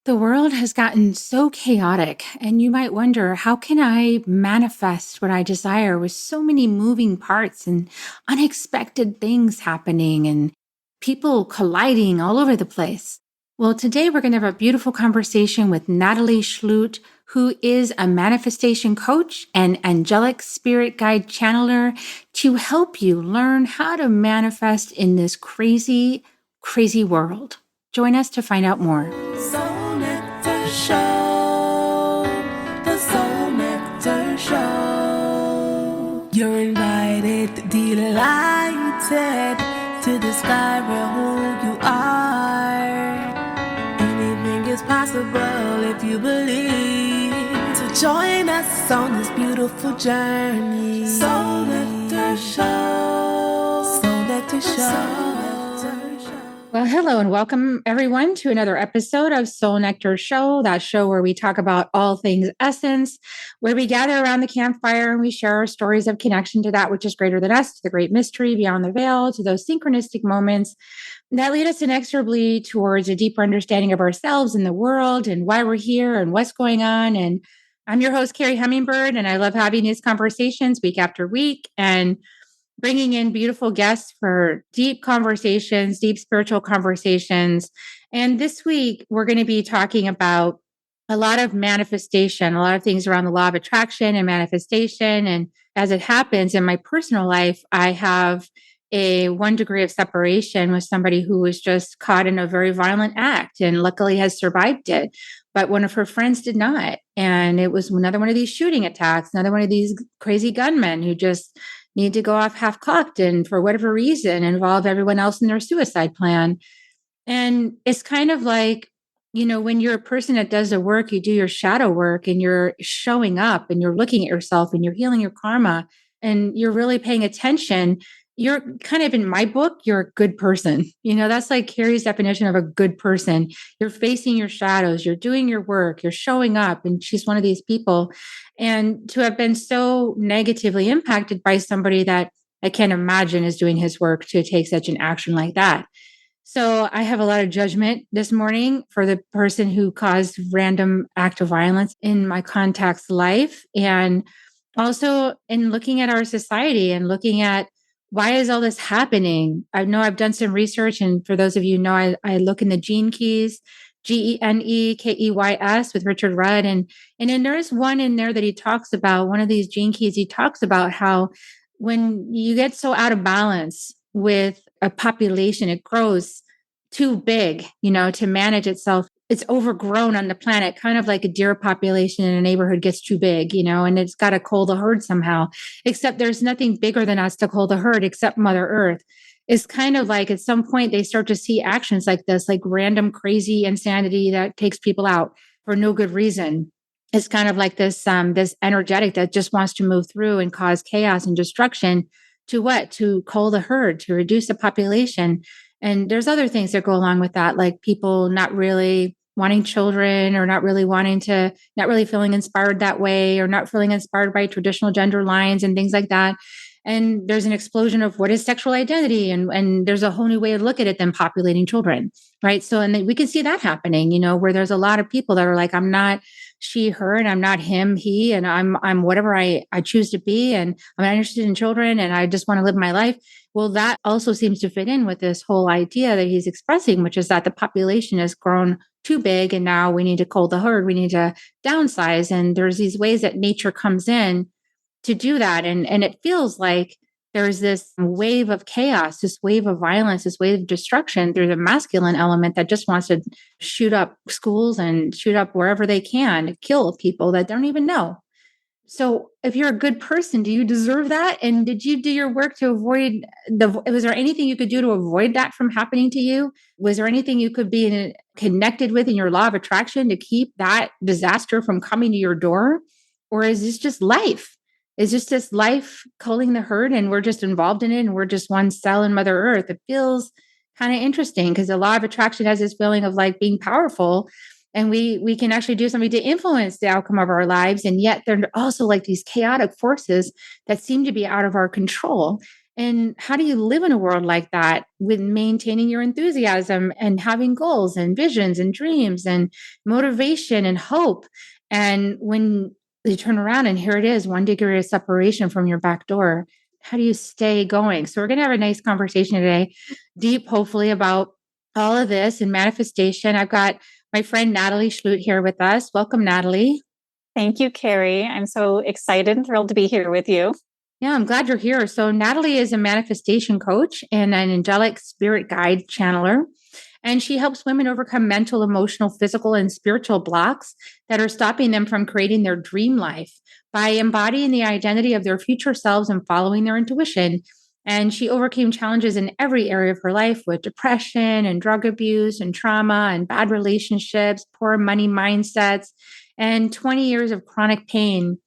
The world has gotten so chaotic, and you might wonder, how can I manifest what I desire with so many moving parts and unexpected things happening and people colliding all over the place? Well, today we're going to have a beautiful conversation with Natalie Schlute, who is a manifestation coach and angelic spirit guide channeler, to help you learn how to manifest in this crazy, crazy world. Join us to find out more. Soul Nectar Show, the Soul Nectar Show. You're invited, delighted to discover who you are. Anything is possible if you believe. So join us on this beautiful journey. Soul Nectar Show, Soul Nectar Show. Well, hello and welcome everyone to another episode of Soul Nectar Show, that show where we talk about all things essence, where we gather around the campfire and we share our stories of connection to that which is greater than us, to the great mystery beyond the veil, to those synchronistic moments that lead us inexorably towards a deeper understanding of ourselves and the world and why we're here and what's going on. And I'm your host, Carrie Hummingbird, and I love having these conversations week after week and bringing in beautiful guests for deep conversations, deep spiritual conversations. And this week, we're going to be talking about a lot of manifestation, a lot of things around the law of attraction and manifestation. And as it happens in my personal life, I have a 1 degree of separation with somebody who was just caught in a very violent act and luckily has survived it. But one of her friends did not. And it was another one of these shooting attacks, another one of these crazy gunmen who just need to go off half-cocked and for whatever reason involve everyone else in their suicide plan. And it's kind of like, when you're a person that does the work, you do your shadow work and you're showing up and you're looking at yourself and you're healing your karma and you're really paying attention. You're kind of, in my book, you're a good person. That's like Carrie's definition of a good person. You're facing your shadows, you're doing your work, you're showing up. And she's one of these people. And to have been so negatively impacted by somebody that I can't imagine is doing his work to take such an action like that. So I have a lot of judgment this morning for the person who caused random act of violence in my contact's life. And also in looking at our society and looking at, why is all this happening? I know I've done some research, and for those of you who know, I look in the gene keys, GeneKeys with Richard Rudd. And then there is one in there that he talks about, one of these gene keys, he talks about how when you get so out of balance with a population, it grows too big, to manage itself. It's overgrown on the planet, kind of like a deer population in a neighborhood gets too big, and it's got to cull the herd somehow, except there's nothing bigger than us to cull the herd except Mother Earth. It's kind of like at some point they start to see actions like this, like random crazy insanity that takes people out for no good reason. It's kind of like this energetic that just wants to move through and cause chaos and destruction to what? To cull the herd, to reduce the population. And there's other things that go along with that, like people not really wanting children or not really feeling inspired that way or not feeling inspired by traditional gender lines and things like that. And there's an explosion of what is sexual identity. And there's a whole new way to look at it than populating children, right? So, and we can see that happening, where there's a lot of people that are like, I'm not she, her, and I'm not him, he, and I'm whatever I choose to be. And I'm not interested in children and I just want to live my life. Well, that also seems to fit in with this whole idea that he's expressing, which is that the population has grown too big and now we need to cull the herd, we need to downsize. And there's these ways that nature comes in to do that. And it feels like there's this wave of chaos, this wave of violence, this wave of destruction through the masculine element that just wants to shoot up schools and shoot up wherever they can, kill people that don't even know. So if you're a good person, do you deserve that? And did you do your work to avoid was there anything you could do to avoid that from happening to you? Was there anything you could be connected with in your law of attraction to keep that disaster from coming to your door? Or is this just life? Is this life culling the herd and we're just involved in it and we're just one cell in Mother Earth? It feels kind of interesting because the law of attraction has this feeling of like being powerful. And we can actually do something to influence the outcome of our lives. And yet there are also like these chaotic forces that seem to be out of our control. And how do you live in a world like that with maintaining your enthusiasm and having goals and visions and dreams and motivation and hope? And when you turn around and here it is, 1 degree of separation from your back door, how do you stay going? So we're going to have a nice conversation today, deep, hopefully, about all of this and manifestation. I've got my friend Natalie Schlute here with us. Welcome, Natalie. Thank you, Carrie. I'm so excited and thrilled to be here with you. Yeah, I'm glad you're here. So, Natalie is a manifestation coach and an angelic spirit guide channeler. And she helps women overcome mental, emotional, physical, and spiritual blocks that are stopping them from creating their dream life by embodying the identity of their future selves and following their intuition. And she overcame challenges in every area of her life with depression and drug abuse and trauma and bad relationships, poor money mindsets, and 20 years of chronic pain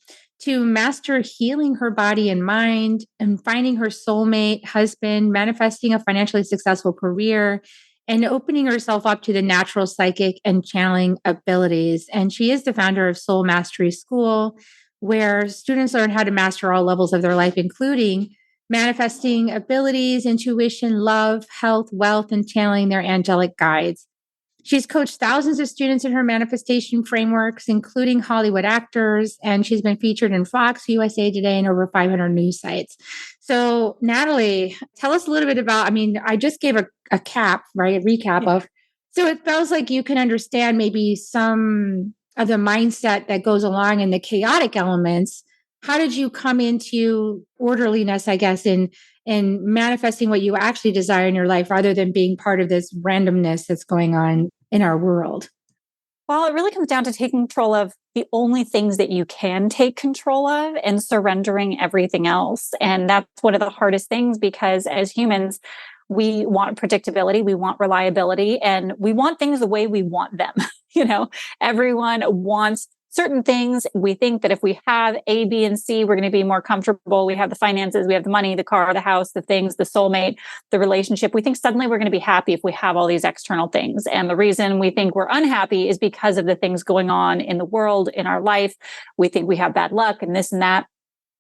to master healing her body and mind and finding her soulmate husband, manifesting a financially successful career, and opening herself up to the natural psychic and channeling abilities. And she is the founder of Soul Mastery School, where students learn how to master all levels of their life, including manifesting abilities, intuition, love, health, wealth, and channeling their angelic guides. She's coached thousands of students in her manifestation frameworks, including Hollywood actors, and she's been featured in Fox, USA Today, and over 500 news sites. So, Natalie, tell us a little bit about, I just gave a recap of, so it feels like you can understand maybe some of the mindset that goes along in the chaotic elements. How did you come into orderliness, I guess, in manifesting what you actually desire in your life rather than being part of this randomness that's going on in our world? Well, it really comes down to taking control of the only things that you can take control of and surrendering everything else. And that's one of the hardest things because as humans, we want predictability, we want reliability, and we want things the way we want them. Everyone wants certain things. We think that if we have A, B, and C, we're going to be more comfortable. We have the finances, we have the money, the car, the house, the things, the soulmate, the relationship. We think suddenly we're going to be happy if we have all these external things. And the reason we think we're unhappy is because of the things going on in the world, in our life. We think we have bad luck and this and that.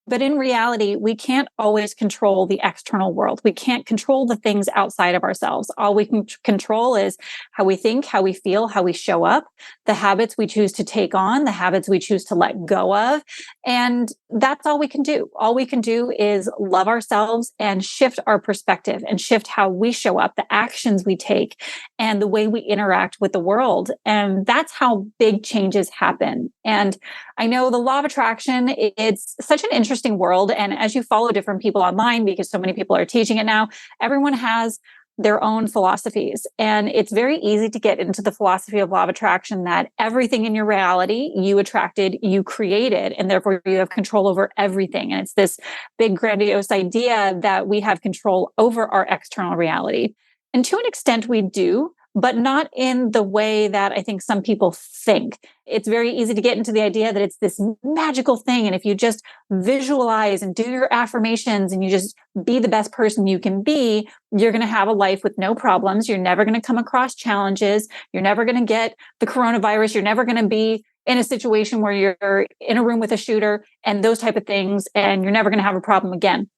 But in reality, we can't always control the external world. We can't control the things outside of ourselves. All we can control is how we think, how we feel, how we show up, the habits we choose to take on, the habits we choose to let go of. And that's all we can do. All we can do is love ourselves and shift our perspective and shift how we show up, the actions we take, and the way we interact with the world. And that's how big changes happen. And I know the law of attraction, it's such an interesting world. And as you follow different people online, because so many people are teaching it now, everyone has their own philosophies. And it's very easy to get into the philosophy of law of attraction that everything in your reality you attracted, you created, and therefore you have control over everything. And it's this big grandiose idea that we have control over our external reality. And to an extent we do, but not in the way that I think some people think. It's very easy to get into the idea that it's this magical thing. And if you just visualize and do your affirmations and you just be the best person you can be, you're going to have a life with no problems. You're never going to come across challenges. You're never going to get the coronavirus. You're never going to be in a situation where you're in a room with a shooter and those type of things. And you're never going to have a problem again.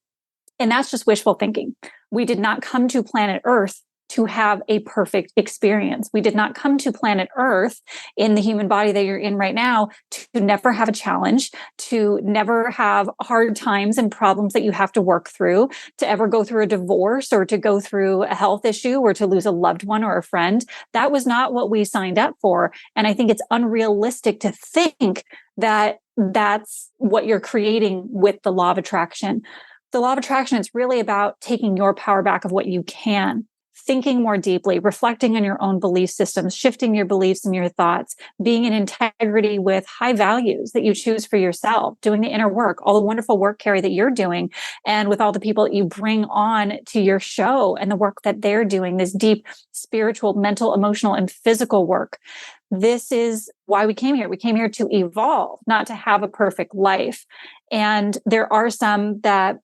And that's just wishful thinking. We did not come to planet Earth to have a perfect experience. We did not come to planet Earth in the human body that you're in right now to never have a challenge, to never have hard times and problems that you have to work through, to ever go through a divorce or to go through a health issue or to lose a loved one or a friend. That was not what we signed up for. And I think it's unrealistic to think that that's what you're creating with the law of attraction. The law of attraction is really about taking your power back of what you can. Thinking more deeply, reflecting on your own belief systems, shifting your beliefs and your thoughts, being in integrity with high values that you choose for yourself, doing the inner work, all the wonderful work, Carrie, that you're doing, and with all the people that you bring on to your show and the work that they're doing, this deep spiritual, mental, emotional, and physical work. This is why we came here. We came here to evolve, not to have a perfect life. And there are some that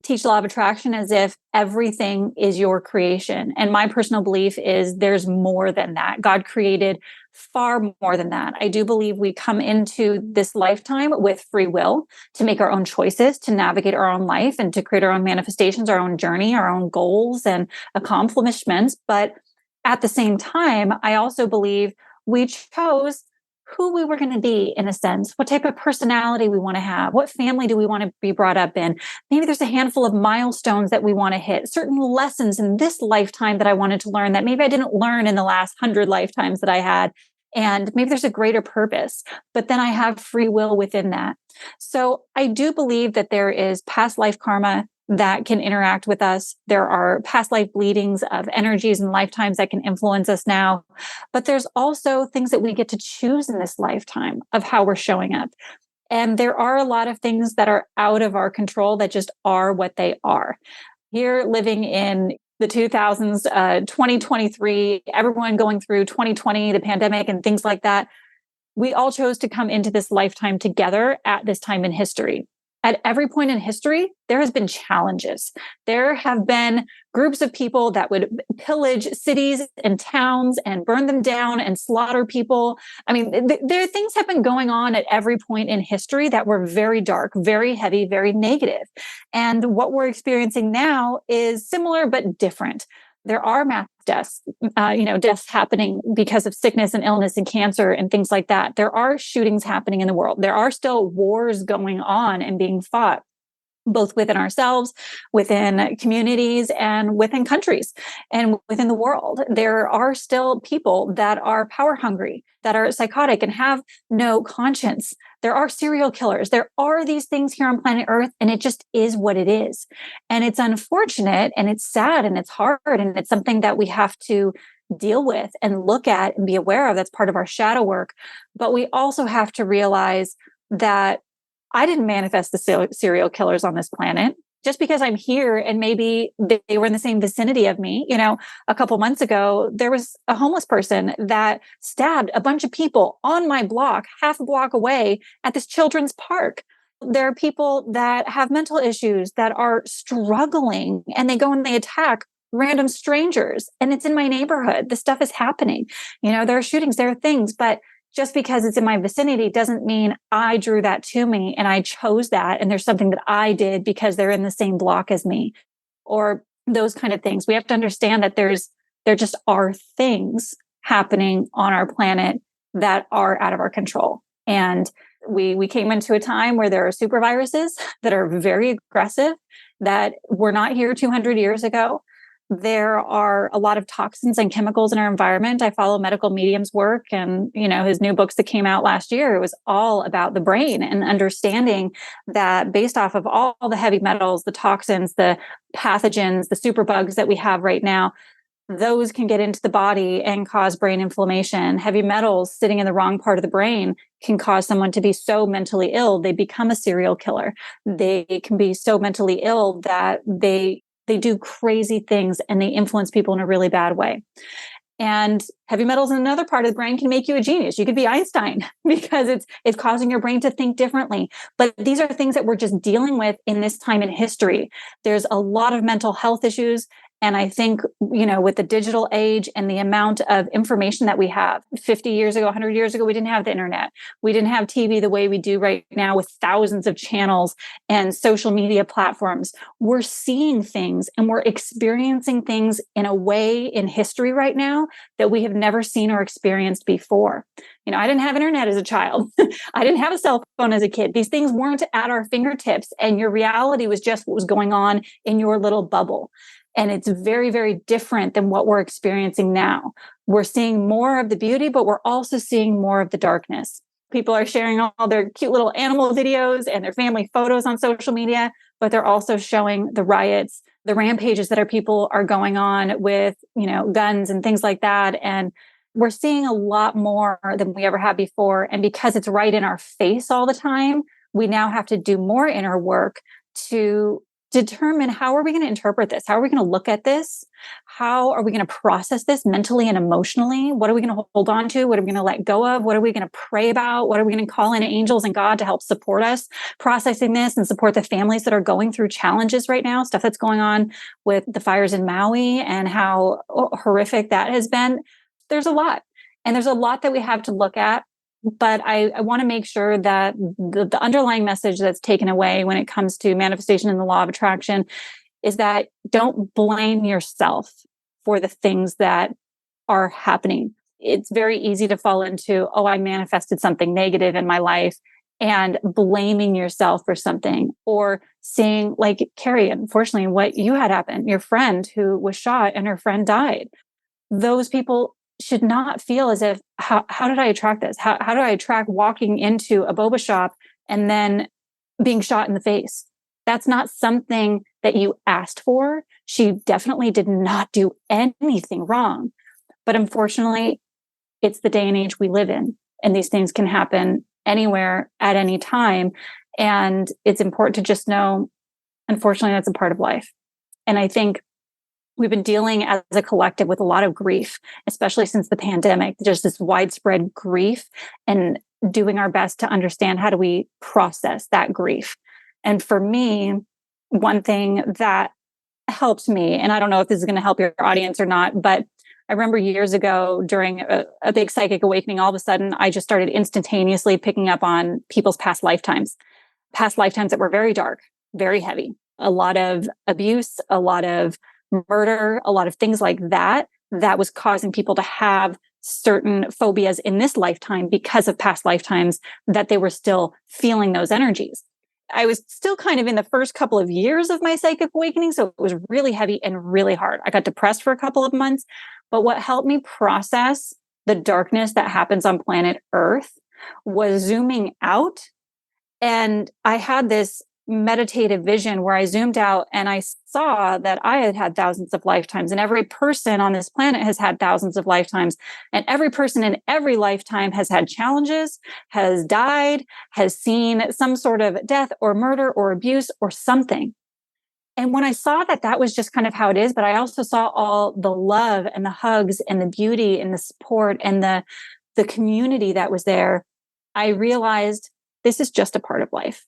teach the law of attraction as if everything is your creation. And my personal belief is there's more than that. God created far more than that. I do believe we come into this lifetime with free will to make our own choices, to navigate our own life and to create our own manifestations, our own journey, our own goals and accomplishments. But at the same time, I also believe we chose who we were going to be, in a sense, what type of personality we want to have, what family do we want to be brought up in. Maybe there's a handful of milestones that we want to hit, certain lessons in this lifetime that I wanted to learn that maybe I didn't learn in the last 100 lifetimes that I had. And maybe there's a greater purpose, but then I have free will within that. So I do believe that there is past life karma that can interact with us. There are past life bleedings of energies and lifetimes that can influence us now. But there's also things that we get to choose in this lifetime of how we're showing up. And there are a lot of things that are out of our control that just are what they are. Here, living in the 2000s, 2023, everyone going through 2020, the pandemic and things like that, we all chose to come into this lifetime together at this time in history. At every point in history, there has been challenges. There have been groups of people that would pillage cities and towns and burn them down and slaughter people. I mean, there things have been going on at every point in history that were very dark, very heavy, very negative. And what we're experiencing now is similar but different. There are mass deaths, deaths happening because of sickness and illness and cancer and things like that. There are shootings happening in the world. There are still wars going on and being fought, both within ourselves, within communities, and within countries, and within the world. There are still people that are power hungry, that are psychotic and have no conscience. There are serial killers. There are these things here on planet Earth, and it just is what it is. And it's unfortunate, and it's sad, and it's hard, and it's something that we have to deal with and look at and be aware of. That's part of our shadow work. But we also have to realize that I didn't manifest the serial killers on this planet. Just because I'm here and maybe they were in the same vicinity of me. A couple months ago, there was a homeless person that stabbed a bunch of people on my block, half a block away at this children's park. There are people that have mental issues that are struggling, and they go and they attack random strangers, and it's in my neighborhood. This stuff is happening. There are shootings, there are things, but just because it's in my vicinity doesn't mean I drew that to me and I chose that. And there's something that I did because they're in the same block as me, or those kind of things. We have to understand that there just are things happening on our planet that are out of our control. And we came into a time where there are super viruses that are very aggressive, that were not here 200 years ago. There are a lot of toxins and chemicals in our environment. I follow Medical Medium's work, and his new books that came out last year, it was all about the brain and understanding that based off of all the heavy metals, the toxins, the pathogens, the superbugs that we have right now, those can get into the body and cause brain inflammation. Heavy metals sitting in the wrong part of the brain can cause someone to be so mentally ill, they become a serial killer. They can be so mentally ill that they do crazy things and they influence people in a really bad way. And heavy metals in another part of the brain can make you a genius. You could be Einstein because it's causing your brain to think differently. But these are things that we're just dealing with in this time in history. There's a lot of mental health issues. And I think, with the digital age and the amount of information that we have, 50 years ago, 100 years ago, we didn't have the internet. We didn't have TV the way we do right now with thousands of channels and social media platforms. We're seeing things and we're experiencing things in a way in history right now that we have never seen or experienced before. I didn't have internet as a child. I didn't have a cell phone as a kid. These things weren't at our fingertips, and your reality was just what was going on in your little bubble. And it's very, very different than what we're experiencing now. We're seeing more of the beauty, but we're also seeing more of the darkness. People are sharing all their cute little animal videos and their family photos on social media, but they're also showing the riots, the rampages that people are going on with, guns and things like that. And we're seeing a lot more than we ever had before. And because it's right in our face all the time, we now have to do more inner work to determine, how are we going to interpret this? How are we going to look at this? How are we going to process this mentally and emotionally? What are we going to hold on to? What are we going to let go of? What are we going to pray about? What are we going to call in angels and God to help support us processing this and support the families that are going through challenges right now, stuff that's going on with the fires in Maui and how horrific that has been. There's a lot. And there's a lot that we have to look at. But I want to make sure that the underlying message that's taken away when it comes to manifestation and the law of attraction is that don't blame yourself for the things that are happening. It's very easy to fall into, oh, I manifested something negative in my life, and blaming yourself for something, or seeing, like Carrie, unfortunately, what you had happen, your friend who was shot and her friend died. Those people should not feel as if, how did I attract this? How do I attract walking into a boba shop and then being shot in the face? That's not something that you asked for. She definitely did not do anything wrong. But unfortunately, it's the day and age we live in, and these things can happen anywhere at any time. And it's important to just know, unfortunately, that's a part of life. And I think we've been dealing as a collective with a lot of grief, especially since the pandemic, just this widespread grief, and doing our best to understand, how do we process that grief? And for me, one thing that helped me, and I don't know if this is going to help your audience or not, but I remember years ago during a big psychic awakening, all of a sudden, I just started instantaneously picking up on people's past lifetimes that were very dark, very heavy, a lot of abuse, a lot of murder, a lot of things like that, that was causing people to have certain phobias in this lifetime because of past lifetimes that they were still feeling those energies. I was still kind of in the first couple of years of my psychic awakening, so it was really heavy and really hard. I got depressed for a couple of months, but what helped me process the darkness that happens on planet Earth was zooming out. And I had this meditative vision where I zoomed out and I saw that I had had thousands of lifetimes, and every person on this planet has had thousands of lifetimes, and every person in every lifetime has had challenges, has died, has seen some sort of death or murder or abuse or something. And when I saw that, that was just kind of how it is, but I also saw all the love and the hugs and the beauty and the support and the community that was there, I realized this is just a part of life.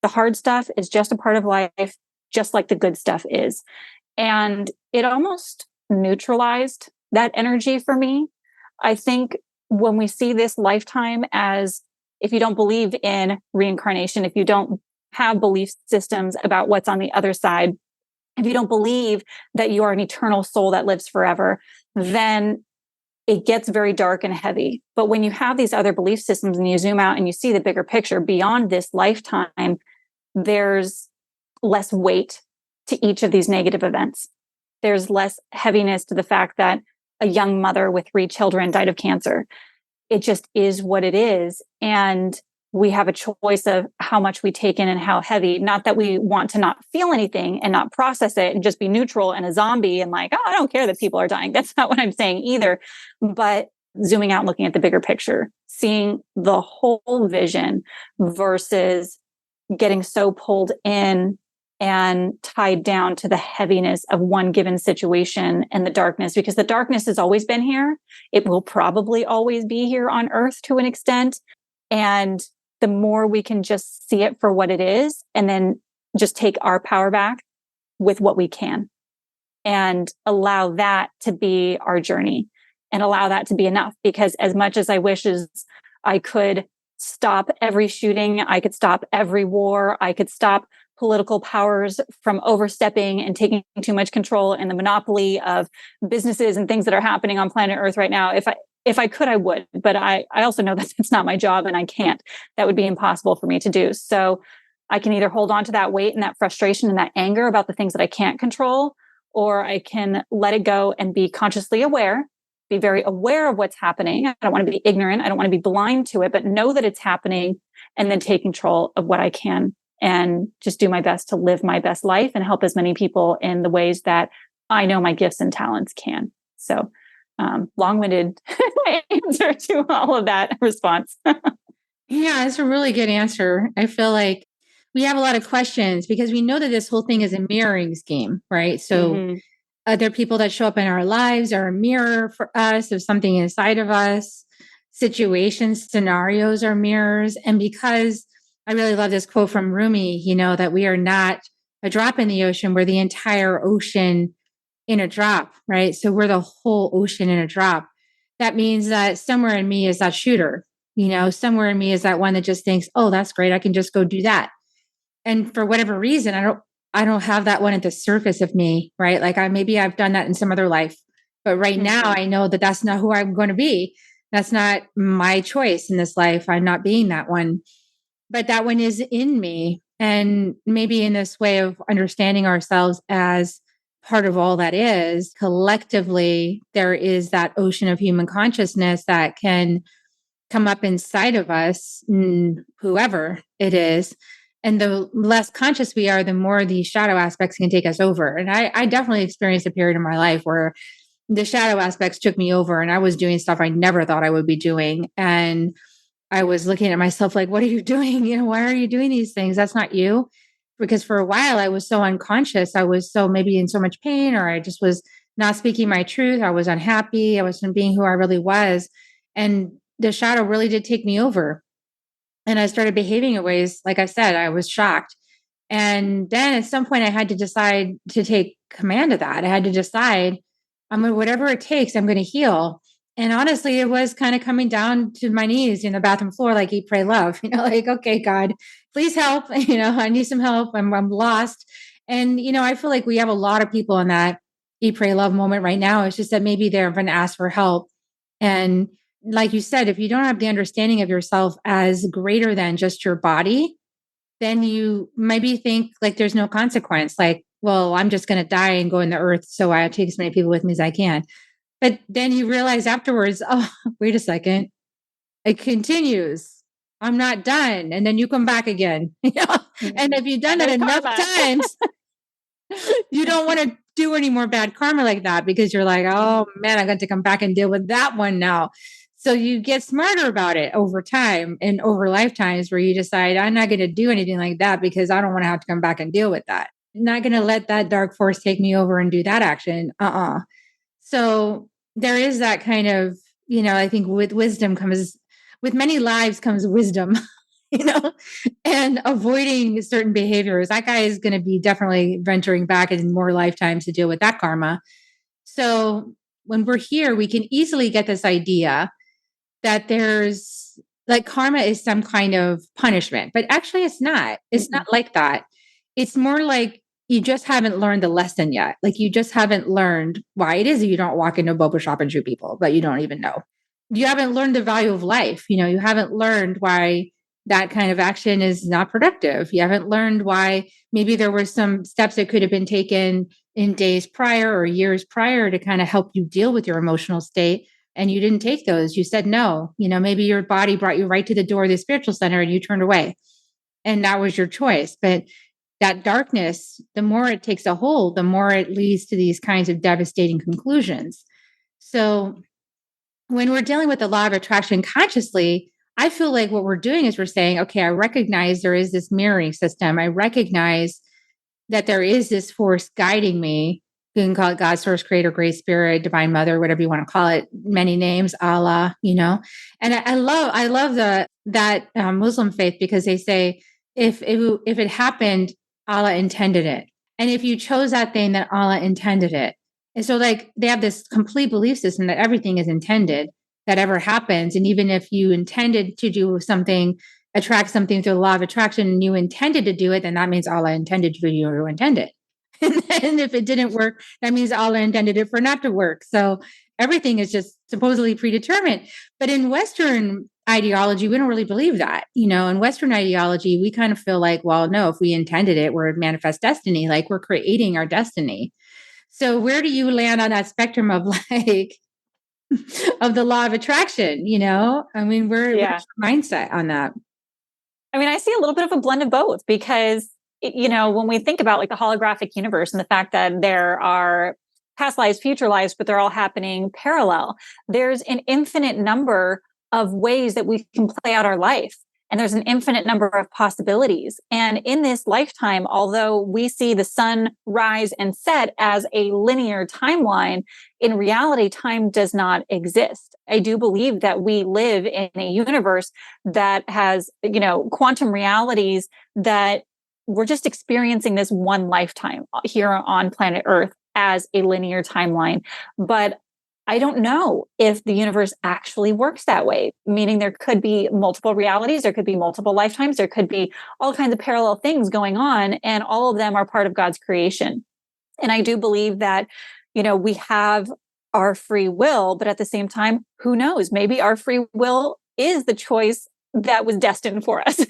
The hard stuff is just a part of life, just like the good stuff is. And it almost neutralized that energy for me. I think when we see this lifetime as, if you don't believe in reincarnation, if you don't have belief systems about what's on the other side, if you don't believe that you are an eternal soul that lives forever, then it gets very dark and heavy. But when you have these other belief systems and you zoom out and you see the bigger picture beyond this lifetime, there's less weight to each of these negative events. There's less heaviness to the fact that a young mother with 3 children died of cancer. It just is what it is. And we have a choice of how much we take in and how heavy. Not that we want to not feel anything and not process it and just be neutral and a zombie and like, oh, I don't care that people are dying. That's not what I'm saying either. But zooming out and looking at the bigger picture, seeing the whole vision versus getting so pulled in and tied down to the heaviness of one given situation and the darkness, because the darkness has always been here. It will probably always be here on Earth to an extent. And the more we can just see it for what it is, and then just take our power back with what we can and allow that to be our journey and allow that to be enough. Because as much as I wish as I could stop every shooting, I could stop every war, I could stop political powers from overstepping and taking too much control and the monopoly of businesses and things that are happening on planet Earth right now. If I could, I would, but I also know that it's not my job and I can't. That would be impossible for me to do. So I can either hold on to that weight and that frustration and that anger about the things that I can't control, or I can let it go and be consciously aware, be very aware of what's happening. I don't want to be ignorant. I don't want to be blind to it, but know that it's happening and then take control of what I can and just do my best to live my best life and help as many people in the ways that I know my gifts and talents can. So long-winded answer to all of that response. Yeah, it's a really good answer. I feel like we have a lot of questions because we know that this whole thing is a mirroring scheme, right? So other people that show up in our lives are a mirror for us of something inside of us. Situations, scenarios are mirrors. And because I really love this quote from Rumi, that we are not a drop in the ocean, we're the entire ocean in a drop, right? So we're the whole ocean in a drop. That means that somewhere in me is that shooter, somewhere in me is that one that just thinks, oh, that's great. I can just go do that. And for whatever reason, I don't have that one at the surface of me, right? Like maybe I've done that in some other life, but right now I know that that's not who I'm going to be. That's not my choice in this life. I'm not being that one, but that one is in me. And maybe in this way of understanding ourselves as part of all that is, collectively, there is that ocean of human consciousness that can come up inside of us, whoever it is. And the less conscious we are, the more the shadow aspects can take us over. And I definitely experienced a period in my life where the shadow aspects took me over and I was doing stuff I never thought I would be doing. And I was looking at myself like, what are you doing? Why are you doing these things? That's not you. Because for a while I was so unconscious. I was so maybe in so much pain, or I just was not speaking my truth. I was unhappy. I wasn't being who I really was. And the shadow really did take me over. And I started behaving in ways, like I said, I was shocked. And then at some point I had to decide to take command of that. I had to decide, whatever it takes, I'm going to heal. And honestly, it was kind of coming down to my knees in the bathroom floor, like eat, pray, love, like, okay, God, please help. I need some help. I'm lost. And, I feel like we have a lot of people in that eat, pray, love moment right now. It's just that maybe they're going to ask for help. And like you said, if you don't have the understanding of yourself as greater than just your body, then you maybe think like there's no consequence. Like, well, I'm just going to die and go in the earth. So I take as many people with me as I can. But then you realize afterwards, oh, wait a second. It continues. I'm not done. And then you come back again. And if you've done that enough times, you don't want to do any more bad karma like that, because you're like, oh man, I got to come back and deal with that one now. So you get smarter about it over time and over lifetimes, where you decide, I'm not going to do anything like that because I don't want to have to come back and deal with that. I'm not going to let that dark force take me over and do that action. So there is that kind of, I think with many lives comes wisdom, and avoiding certain behaviors. That guy is going to be definitely venturing back in more lifetimes to deal with that karma. So when we're here, we can easily get this idea that there's like karma is some kind of punishment, but actually it's not. It's not like that. It's more like you just haven't learned the lesson yet. Like you just haven't learned why it is that you don't walk into a boba shop and shoot people, but you don't even know. You haven't learned the value of life. You haven't learned why that kind of action is not productive. You haven't learned why maybe there were some steps that could have been taken in days prior or years prior to kind of help you deal with your emotional state. And you didn't take those. You said no. Maybe your body brought you right to the door of the spiritual center and you turned away. And that was your choice. But that darkness, the more it takes a hold, the more it leads to these kinds of devastating conclusions. So when we're dealing with the law of attraction consciously, I feel like what we're doing is we're saying, okay, I recognize there is this mirroring system. I recognize that there is this force guiding me. You can call it God, source, creator, great spirit, divine mother, whatever you want to call it, many names, Allah, And I love that Muslim faith, because they say if it happened, Allah intended it. And if you chose that thing, then Allah intended it. And so like they have this complete belief system that everything is intended that ever happens. And even if you intended to do something, attract something through the law of attraction, and you intended to do it, then that means Allah intended for you to intend it. And if it didn't work, that means Allah intended it for not to work. So everything is just supposedly predetermined. But in Western ideology, we don't really believe that. In Western ideology, we kind of feel like, well, no, if we intended it, we're manifest destiny, like we're creating our destiny. So where do you land on that spectrum of like, of the law of attraction? Where's your mindset on that? I see a little bit of a blend of both, because when we think about like the holographic universe and the fact that there are past lives, future lives, but they're all happening parallel, there's an infinite number of ways that we can play out our life. and there's an infinite number of possibilities. And in this lifetime, although we see the sun rise and set as a linear timeline, in reality, time does not exist. I do believe that we live in a universe that has, quantum realities that we're just experiencing this one lifetime here on planet Earth as a linear timeline. But I don't know if the universe actually works that way, meaning there could be multiple realities, there could be multiple lifetimes, there could be all kinds of parallel things going on, and all of them are part of God's creation. And I do believe that, we have our free will, but at the same time, who knows? Maybe our free will is the choice that was destined for us,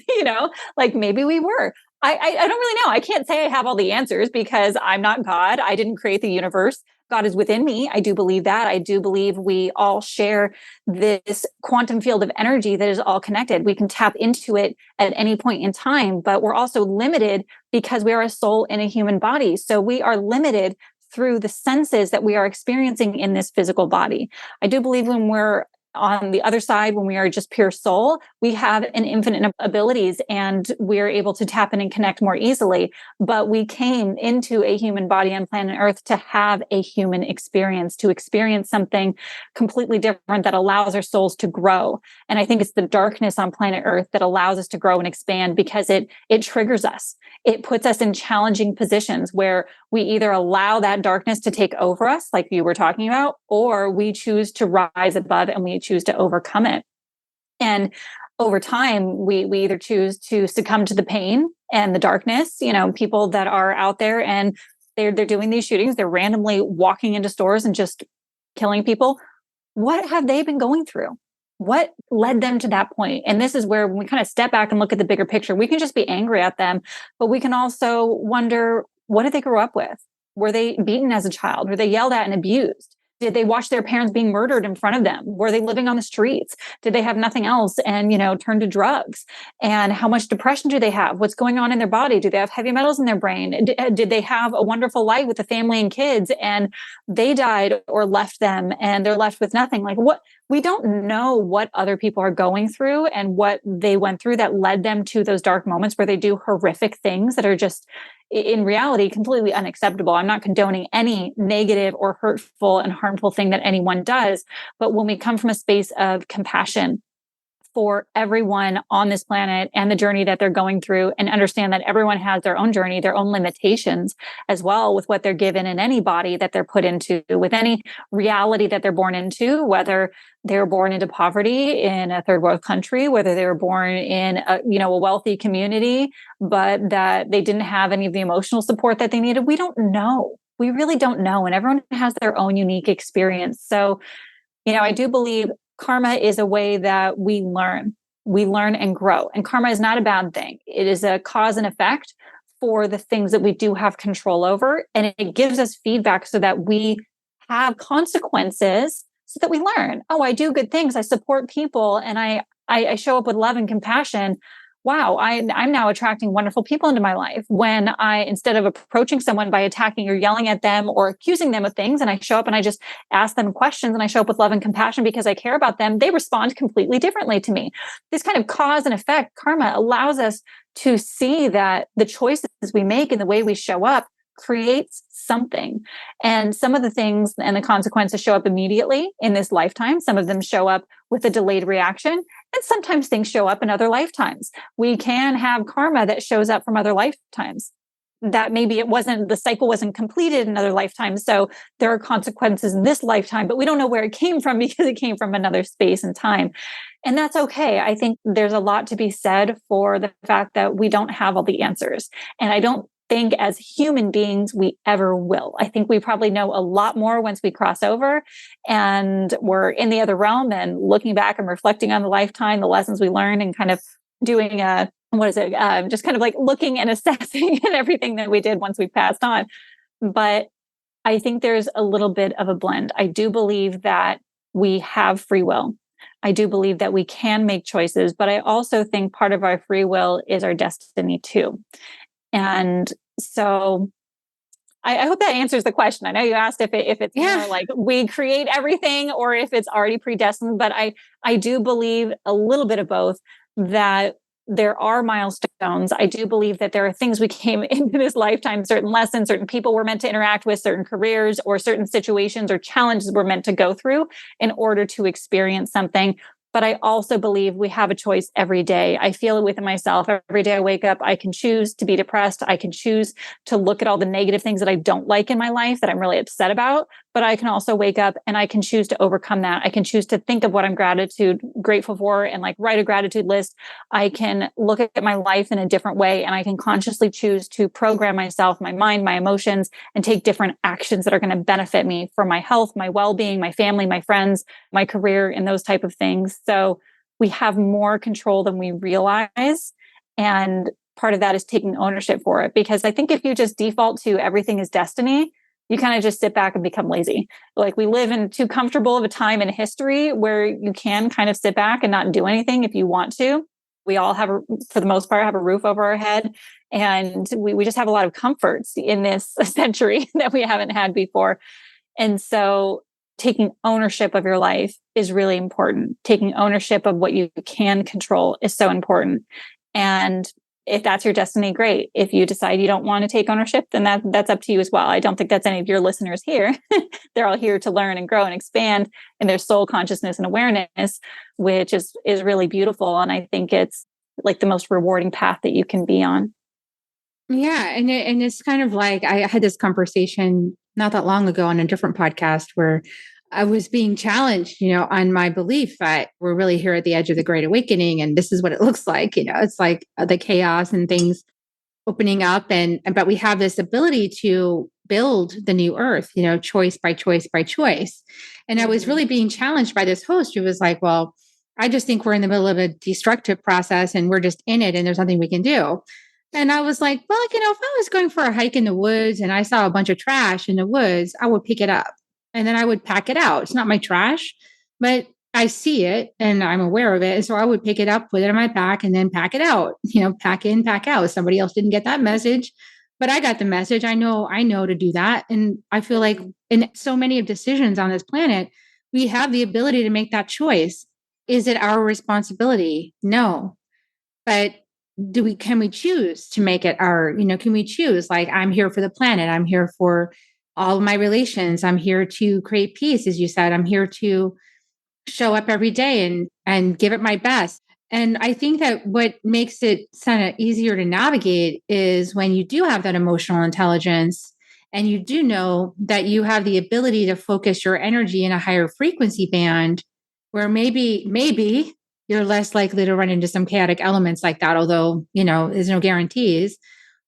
like maybe we were. I don't really know. I can't say I have all the answers because I'm not God. I didn't create the universe. God is within me. I do believe that. I do believe we all share this quantum field of energy that is all connected. We can tap into it at any point in time, but we're also limited because we are a soul in a human body. So we are limited through the senses that we are experiencing in this physical body. I do believe when we're on the other side, when we are just pure soul, we have an infinite abilities and we're able to tap in and connect more easily. But we came into a human body on planet Earth to have a human experience, to experience something completely different that allows our souls to grow. And I think it's the darkness on planet Earth that allows us to grow and expand because it triggers us. It puts us in challenging positions where we either allow that darkness to take over us, like you were talking about, or we choose to rise above and we choose to overcome it. And over time, we either choose to succumb to the pain and the darkness, people that are out there and they're doing these shootings, they're randomly walking into stores and just killing people. What have they been going through? What led them to that point? And this is where when we kind of step back and look at the bigger picture, we can just be angry at them, but we can also wonder, what did they grow up with? Were they beaten as a child? Were they yelled at and abused? Did they watch their parents being murdered in front of them? Were they living on the streets? Did they have nothing else and, turn to drugs? And how much depression do they have? What's going on in their body? Do they have heavy metals in their brain? Did they have a wonderful life with a family and kids and they died or left them and they're left with nothing? Like what? We don't know what other people are going through and what they went through that led them to those dark moments where they do horrific things that are just, in reality, completely unacceptable. I'm not condoning any negative or hurtful and harmful thing that anyone does. But when we come from a space of compassion for everyone on this planet and the journey that they're going through, and understand that everyone has their own journey, their own limitations as well with what they're given in any body that they're put into, with any reality that they're born into, whether they were born into poverty in a third world country, whether they were born in a wealthy community, but that they didn't have any of the emotional support that they needed. We don't know. We really don't know. And everyone has their own unique experience. So, I do believe karma is a way that we learn and grow. And karma is not a bad thing. It is a cause and effect for the things that we do have control over. And it gives us feedback so that we have consequences so that we learn. Oh, I do good things. I support people and I show up with love and compassion. Wow, I'm now attracting wonderful people into my life. When instead of approaching someone by attacking or yelling at them or accusing them of things, and I show up and I just ask them questions and I show up with love and compassion because I care about them, they respond completely differently to me. This kind of cause and effect karma allows us to see that the choices we make and the way we show up creates something. And some of the things and the consequences show up immediately in this lifetime. Some of them show up with a delayed reaction. And sometimes things show up in other lifetimes. We can have karma that shows up from other lifetimes. That maybe the cycle wasn't completed in other lifetimes. So there are consequences in this lifetime, but we don't know where it came from because it came from another space and time. And that's okay. I think there's a lot to be said for the fact that we don't have all the answers. And I don't think as human beings we ever will. I think we probably know a lot more once we cross over and we're in the other realm and looking back and reflecting on the lifetime, the lessons we learned, and kind of doing just kind of like looking and assessing and everything that we did once we passed on. But I think there's a little bit of a blend. I do believe that we have free will. I do believe that we can make choices, but I also think part of our free will is our destiny too. And so I hope that answers the question. I know you asked if it's more like we create everything or if it's already predestined, but I do believe a little bit of both, that there are milestones. I do believe that there are things we came into this lifetime, certain lessons, certain people we're meant to interact with, certain careers or certain situations or challenges we're meant to go through in order to experience something. But I also believe we have a choice every day. I feel it within myself. Every day I wake up, I can choose to be depressed. I can choose to look at all the negative things that I don't like in my life that I'm really upset about. But I can also wake up and I can choose to overcome that. I can choose to think of what I'm grateful for and like write a gratitude list. I can look at my life in a different way, and I can consciously choose to program myself, my mind, my emotions, and take different actions that are going to benefit me for my health, my well-being, my family, my friends, my career, and those type of things. So we have more control than we realize. And part of that is taking ownership for it. Because I think if you just default to everything is destiny, you kind of just sit back and become lazy. Like we live in too comfortable of a time in history where you can kind of sit back and not do anything if you want to. We all have, for the most part, have a roof over our head. And we just have a lot of comforts in this century that we haven't had before. And so taking ownership of your life is really important. Taking ownership of what you can control is so important. And if that's your destiny, great. If you decide you don't want to take ownership, then that's up to you as well. I don't think that's any of your listeners here. They're all here to learn and grow and expand in their soul consciousness and awareness, which is really beautiful. And I think it's like the most rewarding path that you can be on. Yeah. And it's kind of like, I had this conversation not that long ago on a different podcast where I was being challenged, on my belief that we're really here at the edge of the Great Awakening. And this is what it looks like. It's like the chaos and things opening up. But we have this ability to build the new earth, choice by choice by choice. And I was really being challenged by this host who was like, well, I just think we're in the middle of a destructive process and we're just in it and there's nothing we can do. And I was like, well, if I was going for a hike in the woods and I saw a bunch of trash in the woods, I would pick it up and then I would pack it out. It's not my trash, but I see it and I'm aware of it. And so I would pick it up, put it on my back and then pack it out, pack in, pack out. Somebody else didn't get that message, but I got the message. I know to do that. And I feel like in so many of decisions on this planet, we have the ability to make that choice. Is it our responsibility? No. But can we choose to make it our, can we choose like, I'm here for the planet. I'm here for all of my relations. I'm here to create peace. As you said, I'm here to show up every day and give it my best. And I think that what makes it kind of easier to navigate is when you do have that emotional intelligence and you do know that you have the ability to focus your energy in a higher frequency band where maybe you're less likely to run into some chaotic elements like that, although, there's no guarantees,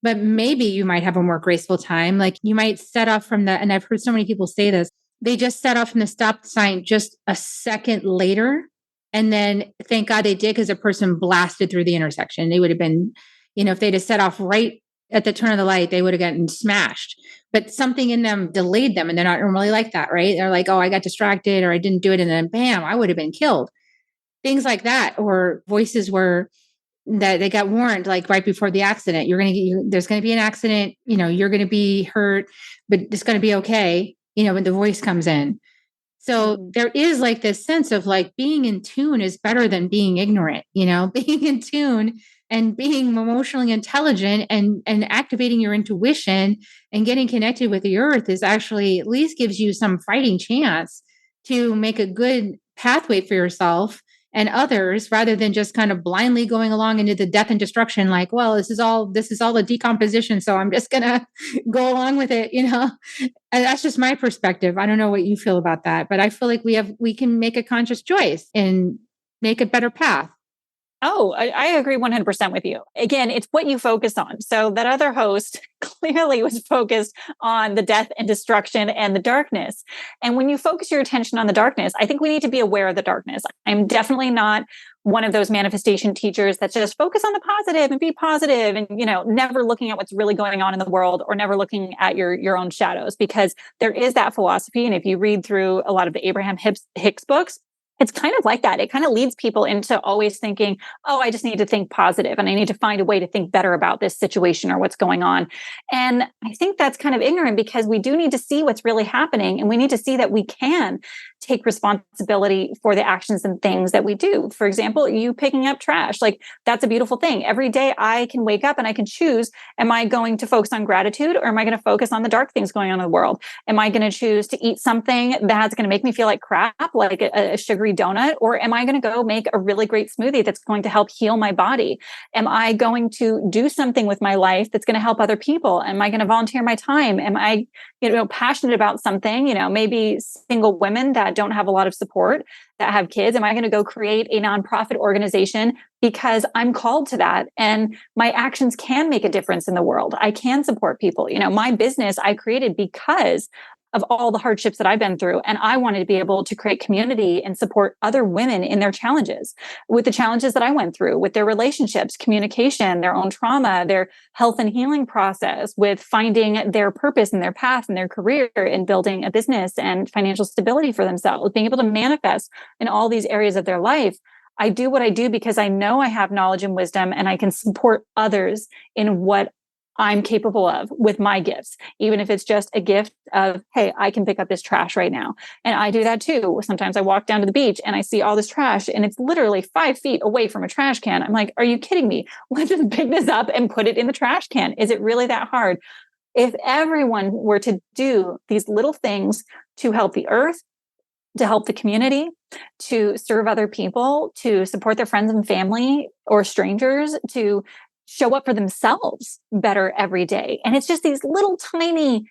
but maybe you might have a more graceful time. Like you might set off from and I've heard so many people say this, they just set off from the stop sign just a second later. And then thank God they did because a person blasted through the intersection. They would have been, if they'd have set off right at the turn of the light, they would have gotten smashed. But something in them delayed them and they're not normally like that, right? They're like, oh, I got distracted or I didn't do it. And then bam, I would have been killed. Things like that, or voices were that they got warned like right before the accident. There's going to be an accident, you're going to be hurt, but it's going to be okay, when the voice comes in. So there is like this sense of like being in tune is better than being ignorant, being in tune and being emotionally intelligent and activating your intuition and getting connected with the earth is actually at least gives you some fighting chance to make a good pathway for yourself and others rather than just kind of blindly going along into the death and destruction like, well, this is all the decomposition, so I'm just gonna go along with it, and that's just my perspective. I don't know what you feel about that, but I feel like we can make a conscious choice and make a better path. Oh, I agree 100% with you. Again, it's what you focus on. So that other host clearly was focused on the death and destruction and the darkness. And when you focus your attention on the darkness, I think we need to be aware of the darkness. I'm definitely not one of those manifestation teachers that just focus on the positive and be positive and, never looking at what's really going on in the world or never looking at your own shadows, because there is that philosophy. And if you read through a lot of the Abraham Hicks books, it's kind of like that. It kind of leads people into always thinking, oh, I just need to think positive and I need to find a way to think better about this situation or what's going on. And I think that's kind of ignorant because we do need to see what's really happening and we need to see that we can take responsibility for the actions and things that we do. For example, you picking up trash, like that's a beautiful thing. Every day I can wake up and I can choose, am I going to focus on gratitude or am I going to focus on the dark things going on in the world? Am I going to choose to eat something that's going to make me feel like crap, like a sugary donut? Or am I going to go make a really great smoothie that's going to help heal my body? Am I going to do something with my life that's going to help other people? Am I going to volunteer my time? Am I, passionate about something, maybe single women that don't have a lot of support, that have kids? Am I going to go create a nonprofit organization because I'm called to that? And my actions can make a difference in the world. I can support people. My business I created because of all the hardships that I've been through. And I wanted to be able to create community and support other women in their challenges, with the challenges that I went through, with their relationships, communication, their own trauma, their health and healing process, with finding their purpose and their path and their career in building a business and financial stability for themselves, being able to manifest in all these areas of their life. I do what I do because I know I have knowledge and wisdom and I can support others in what I'm capable of with my gifts, even if it's just a gift of, hey, I can pick up this trash right now. And I do that too. Sometimes I walk down to the beach and I see all this trash and it's literally 5 feet away from a trash can. I'm like, are you kidding me? Let's just pick this up and put it in the trash can. Is it really that hard? If everyone were to do these little things to help the earth, to help the community, to serve other people, to support their friends and family or strangers, to show up for themselves better every day. And it's just these little tiny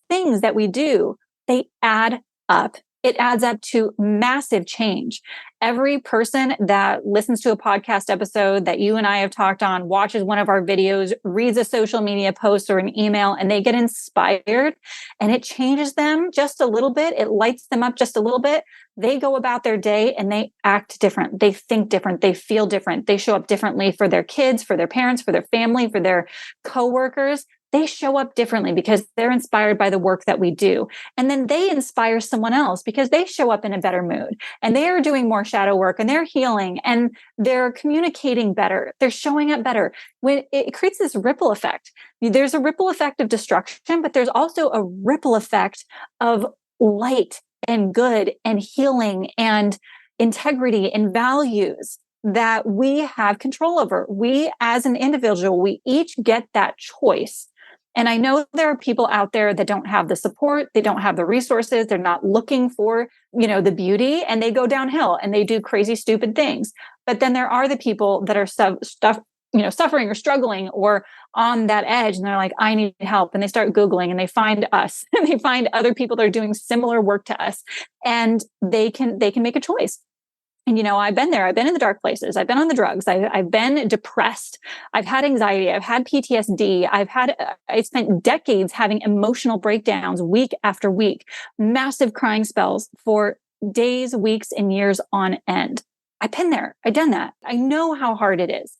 things that we do, they add up. It adds up to massive change. Every person that listens to a podcast episode that you and I have talked on, watches one of our videos, reads a social media post or an email, and they get inspired and it changes them just a little bit. It lights them up just a little bit. They go about their day and they act different. They think different. They feel different. They show up differently for their kids, for their parents, for their family, for their coworkers. They show up differently because they're inspired by the work that we do. And then they inspire someone else because they show up in a better mood and they are doing more shadow work and they're healing and they're communicating better. They're showing up better. When it creates this ripple effect. There's a ripple effect of destruction, but there's also a ripple effect of light and good and healing and integrity and values that we have control over. We as an individual, we each get that choice. And I know there are people out there that don't have the support, they don't have the resources, they're not looking for, the beauty, and they go downhill and they do crazy, stupid things. But then there are the people that are suffering or struggling or on that edge, and they're like, I need help. And they start Googling and they find us and they find other people that are doing similar work to us, and they can make a choice. And, I've been there. I've been in the dark places. I've been on the drugs. I've been depressed. I've had anxiety. I've had PTSD. I spent decades having emotional breakdowns week after week, massive crying spells for days, weeks, and years on end. I've been there. I've done that. I know how hard it is.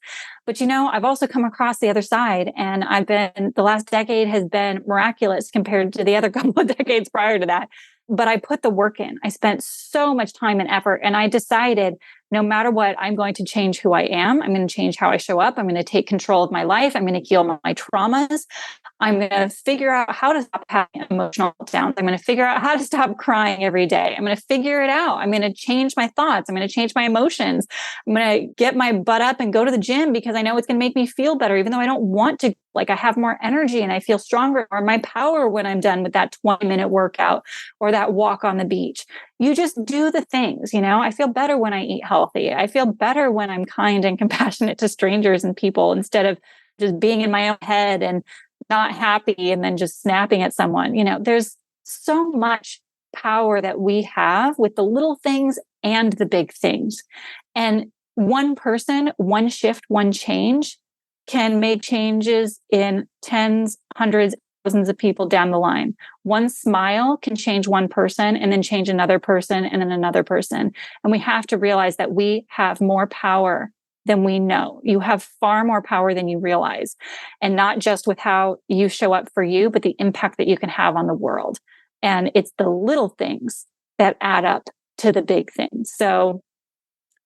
But, I've also come across the other side, and the last decade has been miraculous compared to the other couple of decades prior to that. But I put the work in. I spent so much time and effort, and I decided no matter what, I'm going to change who I am. I'm going to change how I show up. I'm going to take control of my life. I'm going to heal my traumas. I'm going to figure out how to stop having emotional meltdowns. I'm going to figure out how to stop crying every day. I'm going to figure it out. I'm going to change my thoughts. I'm going to change my emotions. I'm going to get my butt up and go to the gym because I know it's going to make me feel better, even though I don't want to. Like, I have more energy and I feel stronger, or my power when I'm done with that 20-minute workout or that walk on the beach. You just do the things, I feel better when I eat healthy. I feel better when I'm kind and compassionate to strangers and people, instead of just being in my own head and not happy and then just snapping at someone. There's so much power that we have with the little things and the big things. And one person, one shift, one change can make changes in tens, hundreds, thousands of people down the line. One smile can change one person and then change another person and then another person. And we have to realize that we have more power than we know. You have far more power than you realize. And not just with how you show up for you, but the impact that you can have on the world. And it's the little things that add up to the big things. So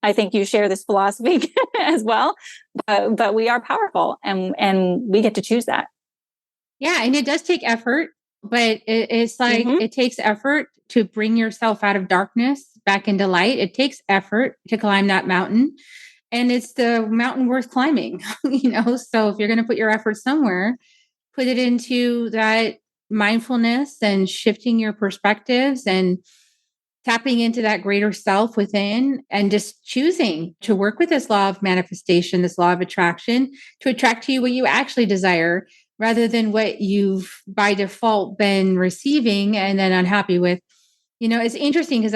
I think you share this philosophy as well, but we are powerful and we get to choose that. Yeah. And it does take effort. But it's like, it takes effort to bring yourself out of darkness back into light. It takes effort to climb that mountain. And it's the mountain worth climbing, So if you're going to put your effort somewhere, put it into that mindfulness and shifting your perspectives and tapping into that greater self within and just choosing to work with this law of manifestation, this law of attraction, to attract to you what you actually desire rather than what you've by default been receiving and then unhappy with. It's interesting because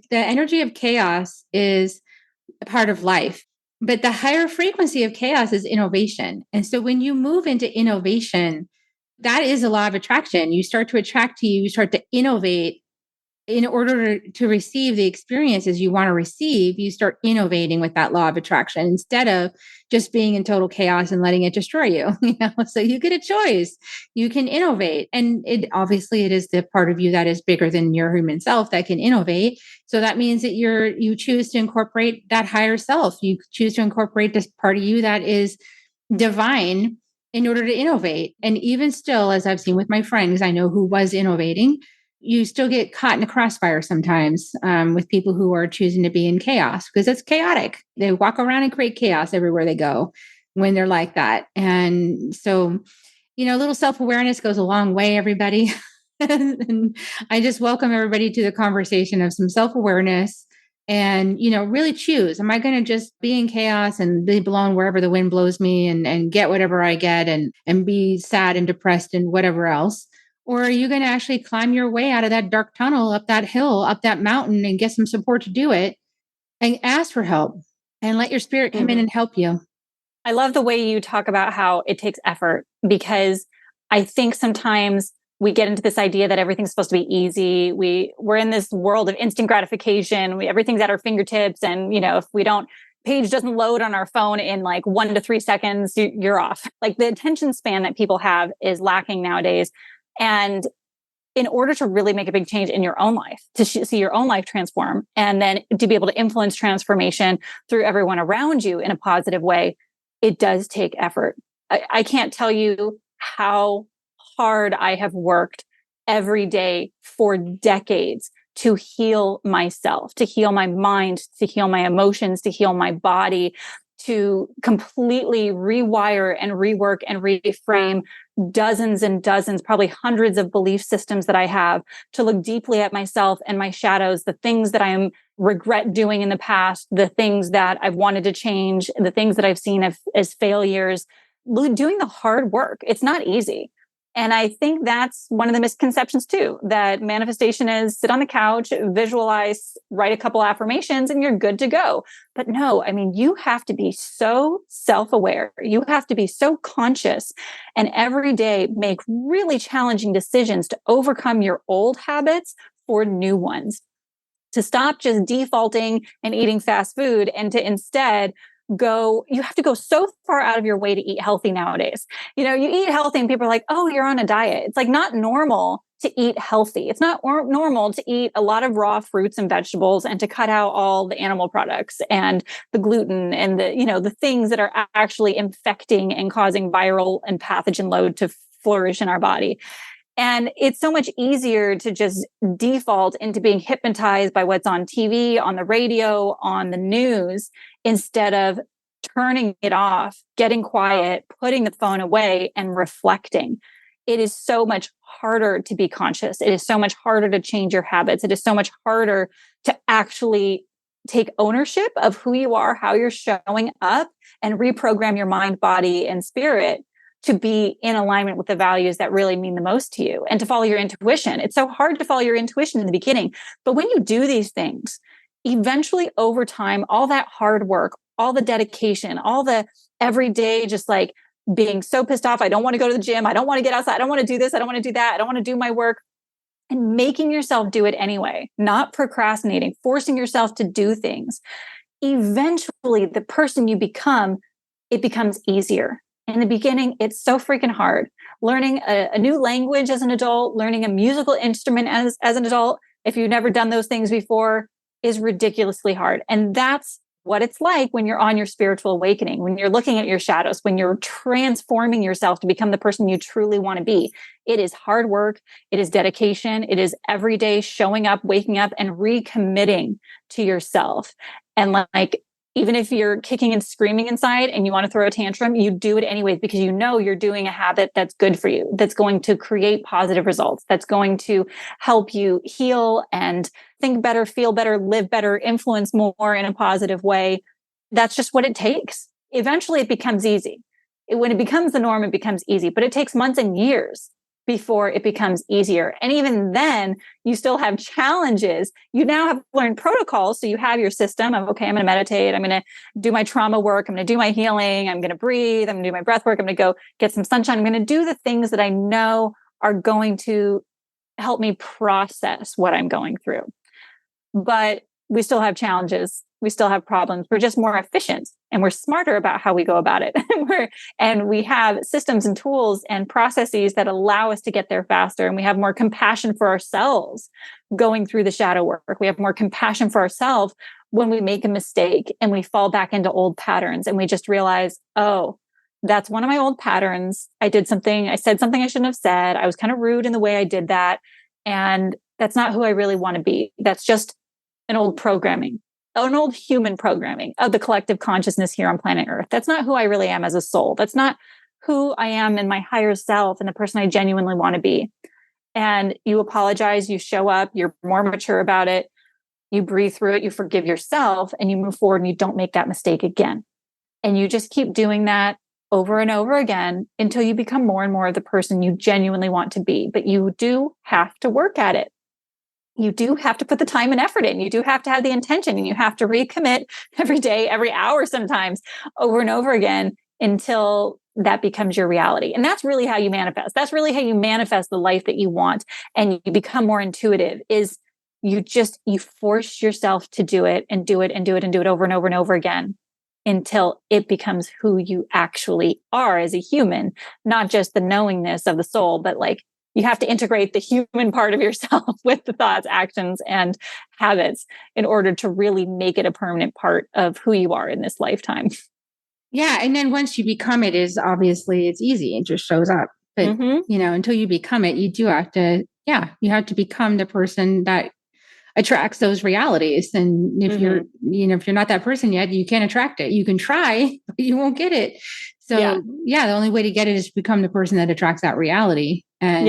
the energy of chaos is a part of life, but the higher frequency of chaos is innovation. And so when you move into innovation, that is a law of attraction. You start to attract to you start to innovate in order to receive the experiences you want to receive. You start innovating with that law of attraction instead of just being in total chaos and letting it destroy you. So you get a choice. You can innovate. And it is the part of you that is bigger than your human self that can innovate. So that means that you choose to incorporate that higher self. You choose to incorporate this part of you that is divine in order to innovate. And even still, as I've seen with my friends, I know who was innovating, you still get caught in a crossfire sometimes with people who are choosing to be in chaos because it's chaotic. They walk around and create chaos everywhere they go when they're like that. And so, a little self-awareness goes a long way, everybody. And I just welcome everybody to the conversation of some self-awareness and, really choose, am I going to just be in chaos and be blown wherever the wind blows me and get whatever I get and be sad and depressed and whatever else? Or are you going to actually climb your way out of that dark tunnel, up that hill, up that mountain, and get some support to do it and ask for help and let your spirit come in and help you? I love the way you talk about how it takes effort, because I think sometimes we get into this idea that everything's supposed to be easy. We're in this world of instant gratification. Everything's at our fingertips. And, if page doesn't load on our phone in like 1 to 3 seconds, you're off. Like the attention span that people have is lacking nowadays. And in order to really make a big change in your own life, to see your own life transform, and then to be able to influence transformation through everyone around you in a positive way, it does take effort. I can't tell you how hard I have worked every day for decades to heal myself, to heal my mind, to heal my emotions, to heal my body, to completely rewire and rework and reframe dozens and dozens, probably hundreds of belief systems that I have, to look deeply at myself and my shadows, the things that I regret doing in the past, the things that I've wanted to change, the things that I've seen as failures, doing the hard work. It's not easy. And I think that's one of the misconceptions too, that manifestation is sit on the couch, visualize, write a couple affirmations, and you're good to go. But no, you have to be so self-aware. You have to be so conscious and every day make really challenging decisions to overcome your old habits for new ones, to stop just defaulting and eating fast food and to instead you have to go so far out of your way to eat healthy nowadays. You eat healthy and people are like, oh, you're on a diet. It's like not normal to eat healthy. It's not normal to eat a lot of raw fruits and vegetables and to cut out all the animal products and the gluten and the things that are actually infecting and causing viral and pathogen load to flourish in our body. And it's so much easier to just default into being hypnotized by what's on TV, on the radio, on the news, instead of turning it off, getting quiet, putting the phone away, and reflecting. It is so much harder to be conscious. It is so much harder to change your habits. It is so much harder to actually take ownership of who you are, how you're showing up, and reprogram your mind, body, and spirit to be in alignment with the values that really mean the most to you and to follow your intuition. It's so hard to follow your intuition in the beginning. But when you do these things, eventually over time, all that hard work, all the dedication, all the everyday, just like being so pissed off, I don't want to go to the gym, I don't want to get outside, I don't want to do this, I don't want to do that, I don't want to do my work, and making yourself do it anyway, not procrastinating, forcing yourself to do things. Eventually, the person you become, it becomes easier. In the beginning, it's so freaking hard. Learning a new language as an adult, learning a musical instrument as an adult, if you've never done those things before, is ridiculously hard. And that's what it's like when you're on your spiritual awakening, when you're looking at your shadows, when you're transforming yourself to become the person you truly want to be. It is hard work. It is dedication. It is every day showing up, waking up, and recommitting to yourself. And like, even if you're kicking and screaming inside and you want to throw a tantrum, you do it anyways, because you know you're doing a habit that's good for you, that's going to create positive results, that's going to help you heal and think better, feel better, live better, influence more in a positive way. That's just what it takes. Eventually it becomes easy. When it becomes the norm, it becomes easy, but it takes months and years before it becomes easier. And even then, you still have challenges. You now have learned protocols. So you have your system of, okay, I'm going to meditate. I'm going to do my trauma work. I'm going to do my healing. I'm going to breathe. I'm going to do my breath work. I'm going to go get some sunshine. I'm going to do the things that I know are going to help me process what I'm going through. But we still have challenges. We still have problems. We're just more efficient and we're smarter about how we go about it. And we have systems and tools and processes that allow us to get there faster. And we have more compassion for ourselves going through the shadow work. We have more compassion for ourselves when we make a mistake and we fall back into old patterns and we just realize, oh, that's one of my old patterns. I said something I shouldn't have said. I was kind of rude in the way I did that. And that's not who I really want to be. That's just an old programming, an old human programming of the collective consciousness here on planet Earth. That's not who I really am as a soul. That's not who I am in my higher self and the person I genuinely want to be. And you apologize, you show up, you're more mature about it, you breathe through it, you forgive yourself, and you move forward and you don't make that mistake again. And you just keep doing that over and over again until you become more and more of the person you genuinely want to be. But you do have to work at it. You do have to put the time and effort in. You do have to have the intention, and you have to recommit every day, every hour, sometimes over and over again until that becomes your reality. And that's really how you manifest. That's really how you manifest the life that you want. And you become more intuitive is you force yourself to do it and do it and do it and do it over and over and over again until it becomes who you actually are as a human, not just the knowingness of the soul, but like, you have to integrate the human part of yourself with the thoughts, actions, and habits in order to really make it a permanent part of who you are in this lifetime. Yeah. And then once you become it, is obviously it's easy. It just shows up. But, until you become it, you do have to, you have to become the person that attracts those realities. And if if you're not that person yet, you can't attract it. You can try, but you won't get it. So the only way to get it is to become the person that attracts that reality. And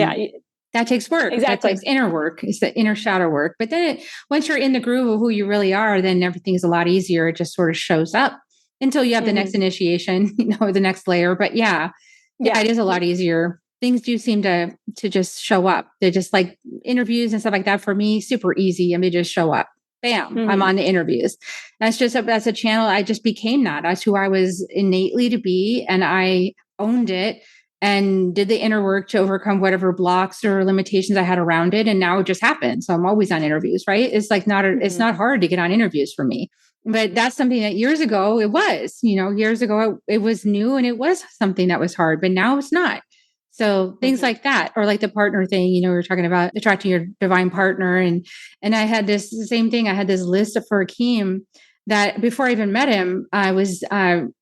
that takes work. Exactly. That takes inner work. It's the inner shadow work. But then once you're in the groove of who you really are, then everything's a lot easier. It just sort of shows up until you have the next initiation, the next layer. But it is a lot easier. Things do seem to just show up. They're just like interviews and stuff like that for me, super easy. And they just show up. Bam, I'm on the interviews. That's a channel. I just became that. That's who I was innately to be. And I owned it and did the inner work to overcome whatever blocks or limitations I had around it. And now it just happens. So I'm always on interviews, right? It's like it's not hard to get on interviews for me. But that's something that years ago it was, it was new and it was something that was hard, but now it's not. So things like that, or like the partner thing, we were talking about attracting your divine partner. And I had the same thing. I had this list for Akeem that before I even met him, I was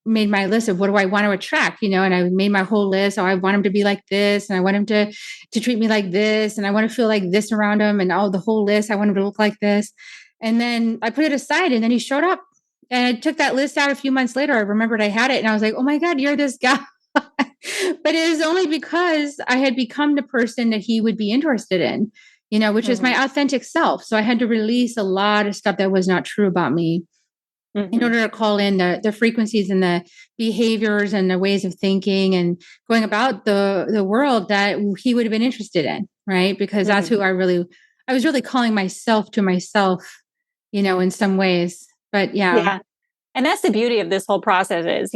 made my list of what do I want to attract, and I made my whole list. Oh, I want him to be like this. And I want him to treat me like this. And I want to feel like this around him and the whole list. I want him to look like this. And then I put it aside and then he showed up and I took that list out a few months later. I remembered I had it and I was like, oh my God, you're this guy. But it is only because I had become the person that he would be interested in, which is my authentic self. So I had to release a lot of stuff that was not true about me in order to call in the frequencies and the behaviors and the ways of thinking and going about the world that he would have been interested in. Right. Because that's who I was really calling myself to myself, in some ways. But yeah. And that's the beauty of this whole process is,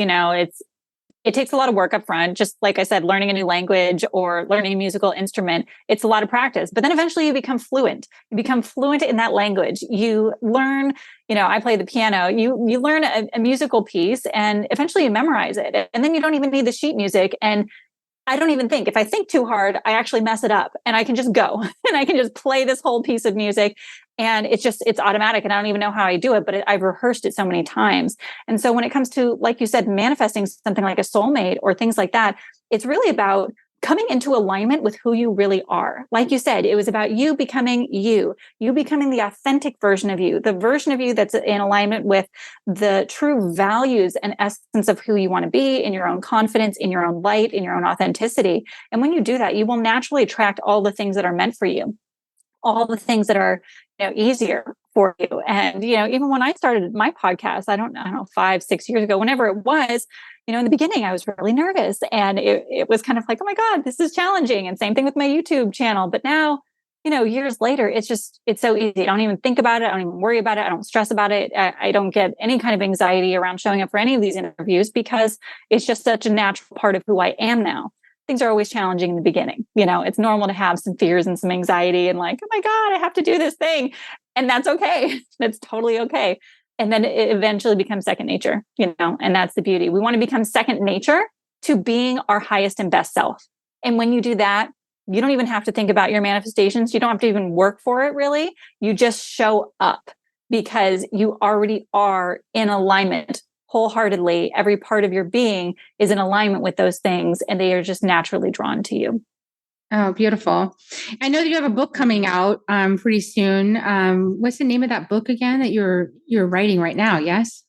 it takes a lot of work up front. Just like I said, learning a new language or learning a musical instrument, it's a lot of practice. But then eventually you become fluent. You become fluent in that language. You learn, I play the piano. You learn a musical piece and eventually you memorize it. And then you don't even need the sheet music. And I don't even think. If I think too hard, I actually mess it up, and I can just go and I can just play this whole piece of music, and it's automatic, and I don't even know how I do it, but I've rehearsed it so many times. And so when it comes to, like you said, manifesting something like a soulmate or things like that, it's really about coming into alignment with who you really are. Like you said, it was about you becoming you becoming the authentic version of you, the version of you that's in alignment with the true values and essence of who you want to be, in your own confidence, in your own light, in your own authenticity. And when you do that, you will naturally attract all the things that are meant for you, all the things that are, easier for you. And, even when I started my podcast, I don't know, 5-6 years ago, whenever it was, in the beginning, I was really nervous, and it was kind of like, oh my God, this is challenging. And same thing with my YouTube channel. But now, years later, it's so easy. I don't even think about it. I don't even worry about it. I don't stress about it. I don't get any kind of anxiety around showing up for any of these interviews, because it's just such a natural part of who I am now. Things are always challenging in the beginning. It's normal to have some fears and some anxiety and like, oh my God, I have to do this thing. And that's okay. That's totally okay. And then it eventually becomes second nature, and that's the beauty. We want to become second nature to being our highest and best self. And when you do that, you don't even have to think about your manifestations. You don't have to even work for it, really. You just show up, because you already are in alignment wholeheartedly. Every part of your being is in alignment with those things, and they are just naturally drawn to you. Oh, beautiful. I know that you have a book coming out pretty soon. What's the name of that book again that you're writing right now? Yes?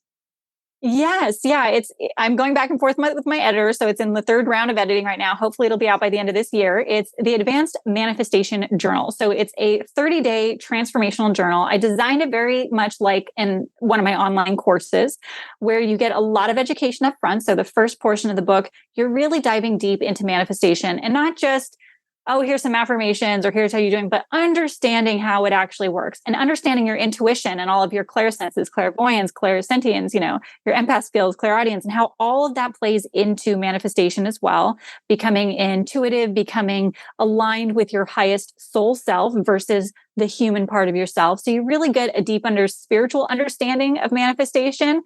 Yes. Yeah. I'm going back and forth with my editor. So it's in the third round of editing right now. Hopefully it'll be out by the end of this year. It's the Advanced Manifestation Journal. So it's a 30-day transformational journal. I designed it very much like in one of my online courses, where you get a lot of education up front. So the first portion of the book, you're really diving deep into manifestation, and not just, oh, here's some affirmations or here's how you're doing, but understanding how it actually works, and understanding your intuition and all of your clairsenses, clairvoyance, clairsentience, your empath skills, clairaudience, and how all of that plays into manifestation as well. Becoming intuitive, becoming aligned with your highest soul self versus the human part of yourself. So you really get a deep spiritual understanding of manifestation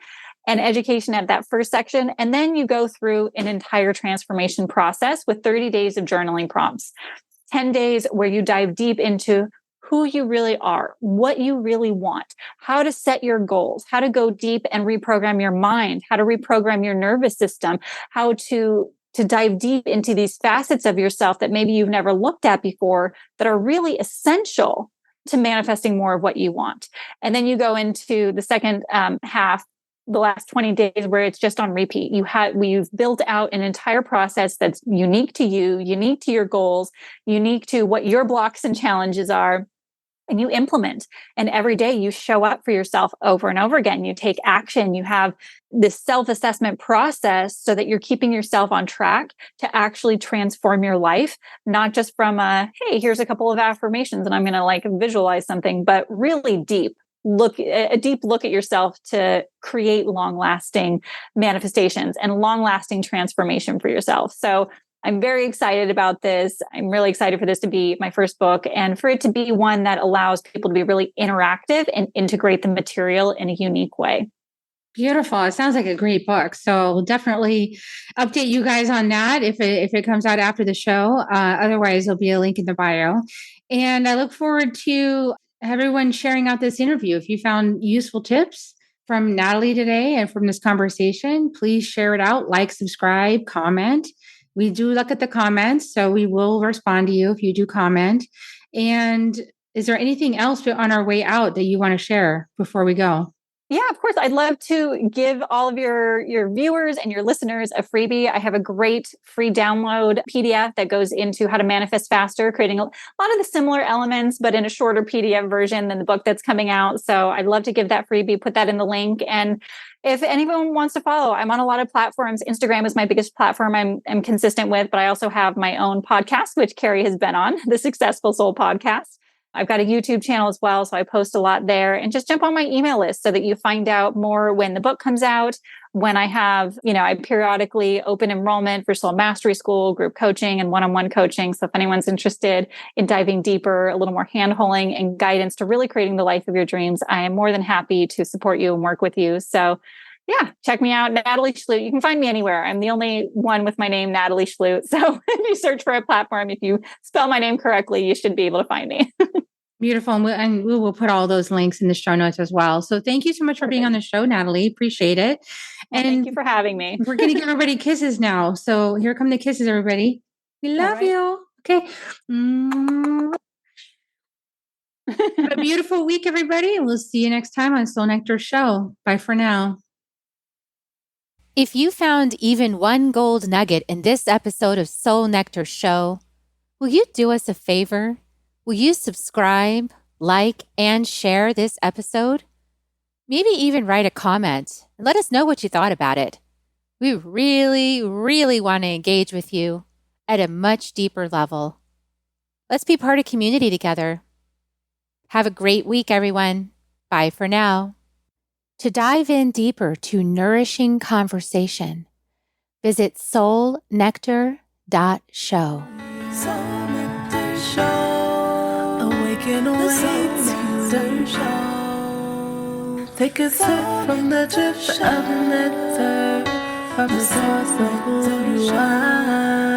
and education at that first section. And then you go through an entire transformation process with 30 days of journaling prompts, 10 days where you dive deep into who you really are, what you really want, how to set your goals, how to go deep and reprogram your mind, how to reprogram your nervous system, how to dive deep into these facets of yourself that maybe you've never looked at before, that are really essential to manifesting more of what you want. And then you go into the second half, the last 20 days, where it's just on repeat. We've built out an entire process that's unique to you, unique to your goals, unique to what your blocks and challenges are, and you implement. And every day you show up for yourself over and over again. You take action. You have this self-assessment process so that you're keeping yourself on track to actually transform your life, not just from hey, here's a couple of affirmations and I'm going to visualize something, but really a deep look at yourself to create long-lasting manifestations and long-lasting transformation for yourself. So I'm very excited about this. I'm really excited for this to be my first book, and for it to be one that allows people to be really interactive and integrate the material in a unique way. Beautiful. It sounds like a great book. So we'll definitely update you guys on that if it comes out after the show. Otherwise, there'll be a link in the bio. And I look forward to everyone sharing out this interview. If you found useful tips from Natalie today and from this conversation, please share it out, subscribe, comment. We do look at the comments, so we will respond to you if you do comment. And is there anything else on our way out that you want to share before we go? Yeah, of course. I'd love to give all of your viewers and your listeners a freebie. I have a great free download PDF that goes into how to manifest faster, creating a lot of the similar elements, but in a shorter PDF version than the book that's coming out. So I'd love to give that freebie, put that in the link. And if anyone wants to follow, I'm on a lot of platforms. Instagram is my biggest platform I'm consistent with, but I also have my own podcast, which Carrie has been on, the Successful Soul Podcast. I've got a YouTube channel as well, so I post a lot there. And just jump on my email list so that you find out more when the book comes out, when I have, I periodically open enrollment for Soul Mastery School, group coaching, and one-on-one coaching. So if anyone's interested in diving deeper, a little more hand-holding and guidance to really creating the life of your dreams, I am more than happy to support you and work with you. So Yeah, check me out, Natalie Schlute. You can find me anywhere. I'm the only one with my name, Natalie Schlute. So if you search for a platform, if you spell my name correctly, you should be able to find me. Beautiful. And we will put all those links in the show notes as well. So thank you so much for being on the show, Natalie. Appreciate it. Well, and thank you for having me. We're going to give everybody kisses now. So here come the kisses, everybody. We love you. Okay. Have a beautiful week, everybody. We'll see you next time on Soul Nectar Show. Bye for now. If you found even one gold nugget in this episode of Soul Nectar Show, will you do us a favor? Will you subscribe, like, and share this episode? Maybe even write a comment and let us know what you thought about it. We really, really want to engage with you at a much deeper level. Let's be part of community together. Have a great week, everyone. Bye for now. To dive in deeper to nourishing conversation, visit soulnectar.show. Soul Nectar Show. Awaken, awake, Nectar Show. Take a sip from the drip of nectar, from the source of who you are.